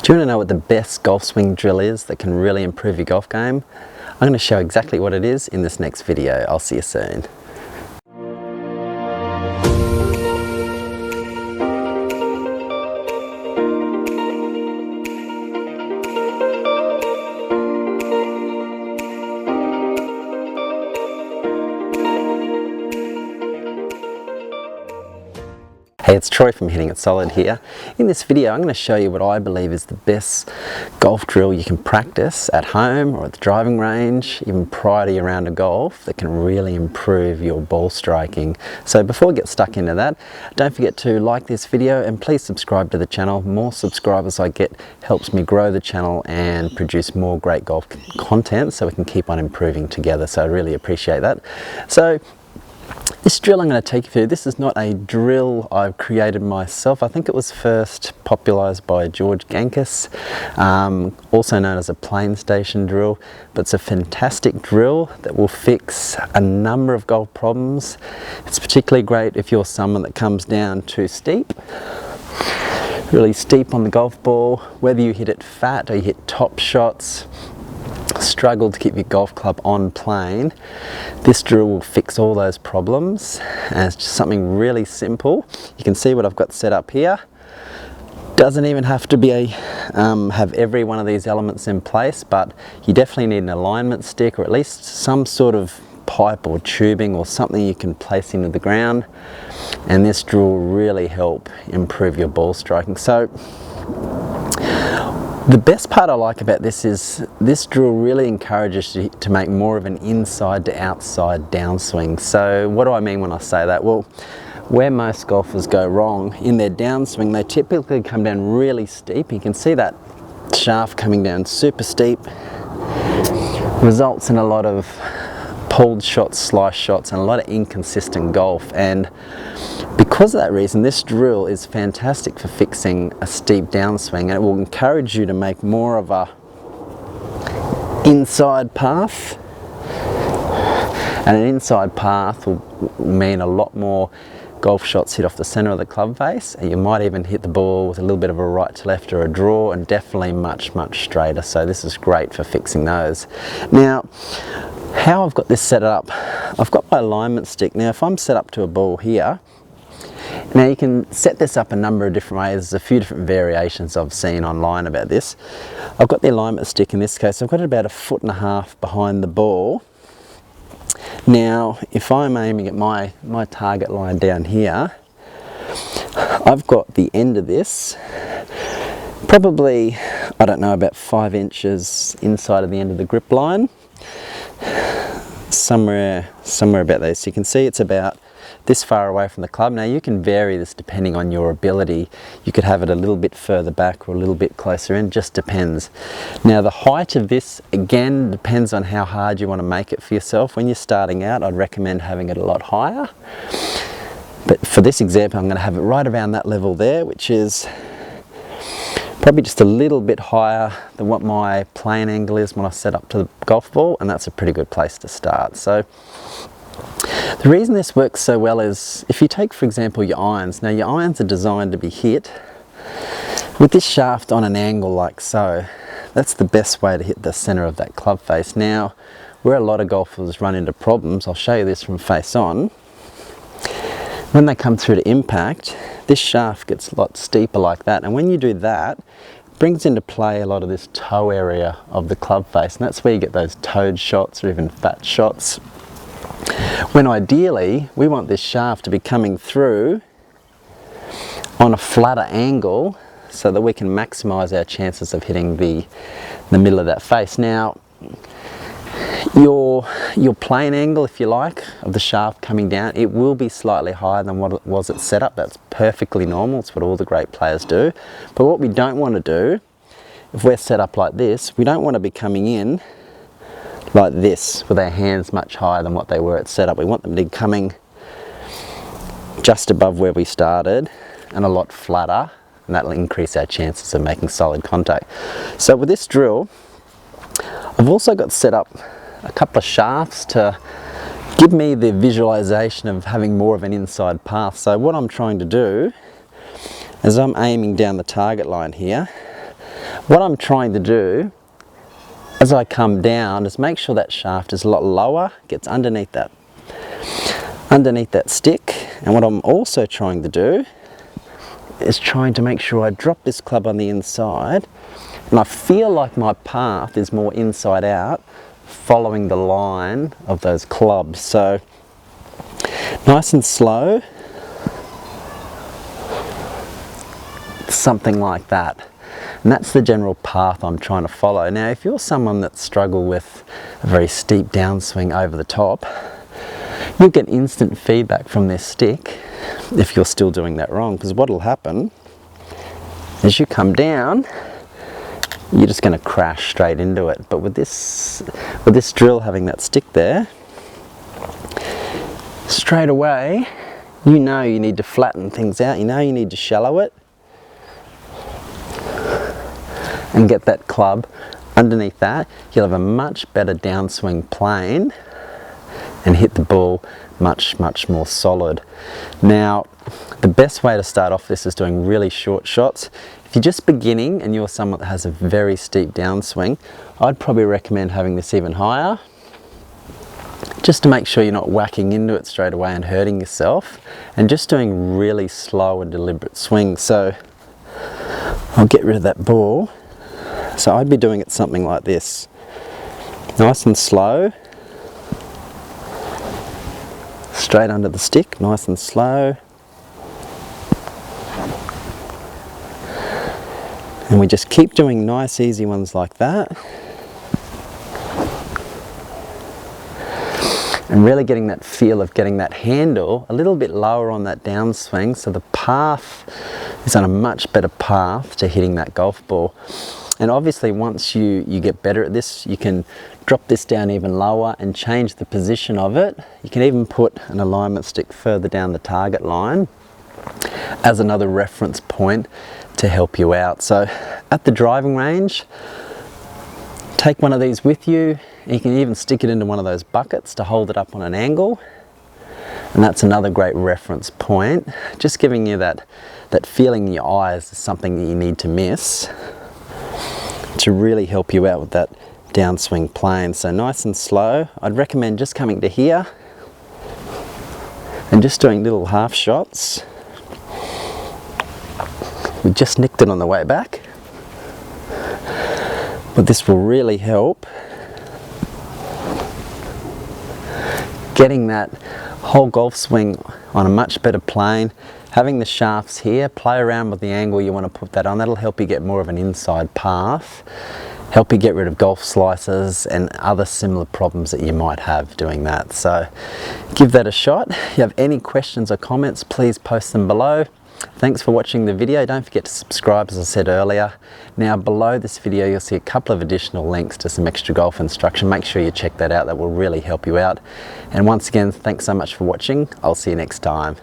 Do you want to know what the best golf swing drill is that can really improve your golf game? I'm going to show exactly what it is in this next video. I'll see you soon. Hey, it's Troy from Hitting It Solid here. In this video I'm going to show you what I believe is the best golf drill you can practice at home or at the driving range, even prior to your round of golf, that can really improve your ball striking. So before we get stuck into that, don't forget to like this video and please subscribe to the channel. More subscribers I get helps me grow the channel and produce more great golf content so we can keep on improving together. So I really appreciate that. So this drill I'm going to take you through, this is not a drill I've created myself. I think it was first popularised by George Gankas, also known as a plane station drill, but it's a fantastic drill that will fix a number of golf problems. It's particularly great if you're someone that comes down too steep, really steep on the golf ball, whether you hit it fat or you hit top shots, struggle to keep your golf club on plane. This drill will fix all those problems, and it's just something really simple. You can see what I've got set up here. Doesn't even have to be have every one of these elements in place, but you definitely need an alignment stick or at least some sort of pipe or tubing or something you can place into the ground, and this drill will really help improve your ball striking. So the best part I like about this is this drill really encourages you to make more of an inside to outside downswing. So what do I mean when I say that? Well, where most golfers go wrong in their downswing, they typically come down really steep. You can see that shaft coming down super steep. Results in a lot of pulled shots, slice shots, and a lot of inconsistent golf. And because of that reason, this drill is fantastic for fixing a steep downswing, and it will encourage you to make more of a inside path. And an inside path will mean a lot more golf shots hit off the center of the club face, and you might even hit the ball with a little bit of a right to left or a draw, and definitely much straighter. So this is great for fixing those. Now, how I've got this set up, I've got my alignment stick. Now if I'm set up to a ball here, now you can set this up a number of different ways. There's a few different variations I've seen online about this. I've got the alignment stick in this case, I've got it about 1.5 foot behind the ball. Now if I'm aiming at my target line down here, I've got the end of this probably, I don't know, about 5 inches inside of the end of the grip line. Somewhere about there. So you can see it's about this far away from the club. Now you can vary this depending on your ability. You could have it a little bit further back or a little bit closer in, just depends. Now the height of this again depends on how hard you want to make it for yourself. When you're starting out, I'd recommend having it a lot higher, but for this example I'm going to have it right around that level there, which is probably just a little bit higher than what my plane angle is when I set up to the golf ball, and that's a pretty good place to start. So the reason this works so well is if you take, for example, your irons. Now your irons are designed to be hit with this shaft on an angle like so. That's the best way to hit the center of that club face. Now where a lot of golfers run into problems, I'll show you this from face on. When they come through to impact, this shaft gets a lot steeper like that, and when you do that, it brings into play a lot of this toe area of the club face, and that's where you get those toed shots or even fat shots. When ideally, we want this shaft to be coming through on a flatter angle so that we can maximize our chances of hitting the middle of that face. Now, your plane angle, if you like, of the shaft coming down, it will be slightly higher than what it was at setup. That's perfectly normal. It's what all the great players do. But what we don't want to do, if we're set up like this, we don't want to be coming in like this with our hands much higher than what they were at setup. We want them to be coming just above where we started and a lot flatter, and that'll increase our chances of making solid contact. So with this drill, I've also got set up a couple of shafts to give me the visualization of having more of an inside path. So what I'm trying to do is I'm aiming down the target line here. What I'm trying to do as I come down is make sure that shaft is a lot lower, gets underneath that stick. And what I'm also trying to do is trying to make sure I drop this club on the inside, and I feel like my path is more inside out, following the line of those clubs. So nice and slow, something like that. And that's the general path I'm trying to follow. Now, if you're someone that struggles with a very steep downswing over the top, you'll get instant feedback from this stick if you're still doing that wrong, because what will happen is you come down, you're just going to crash straight into it. But with this drill having that stick there, straight away you know you need to flatten things out, you know you need to shallow it and get that club underneath that. You'll have a much better downswing plane and hit the ball much more solid. Now, the best way to start off this is doing really short shots. If you're just beginning and you're someone that has a very steep downswing, I'd probably recommend having this even higher, just to make sure you're not whacking into it straight away and hurting yourself, and just doing really slow and deliberate swings. So I'll get rid of that ball. So I'd be doing it something like this, nice and slow, straight under the stick, nice and slow. And we just keep doing nice easy ones like that. And really getting that feel of getting that handle a little bit lower on that downswing, so the path is on a much better path to hitting that golf ball. And obviously once you get better at this, you can drop this down even lower and change the position of it. You can even put an alignment stick further down the target line as another reference point to help you out. So at the driving range, take one of these with you. You can even stick it into one of those buckets to hold it up on an angle. And that's another great reference point. Just giving you that feeling in your eyes is something that you need to miss to really help you out with that downswing plane. So nice and slow. I'd recommend just coming to here and just doing little half shots. We just nicked it on the way back, but this will really help getting that whole golf swing on a much better plane. Having the shafts here, play around with the angle you want to put that on. That'll help you get more of an inside path, help you get rid of golf slices and other similar problems that you might have doing that. So give that a shot. If you have any questions or comments, please post them below. Thanks for watching the video. Don't forget to subscribe, as I said earlier. Now below this video you'll see a couple of additional links to some extra golf instruction. Make sure you check that out. That will really help you out. And once again, thanks so much for watching. I'll see you next time.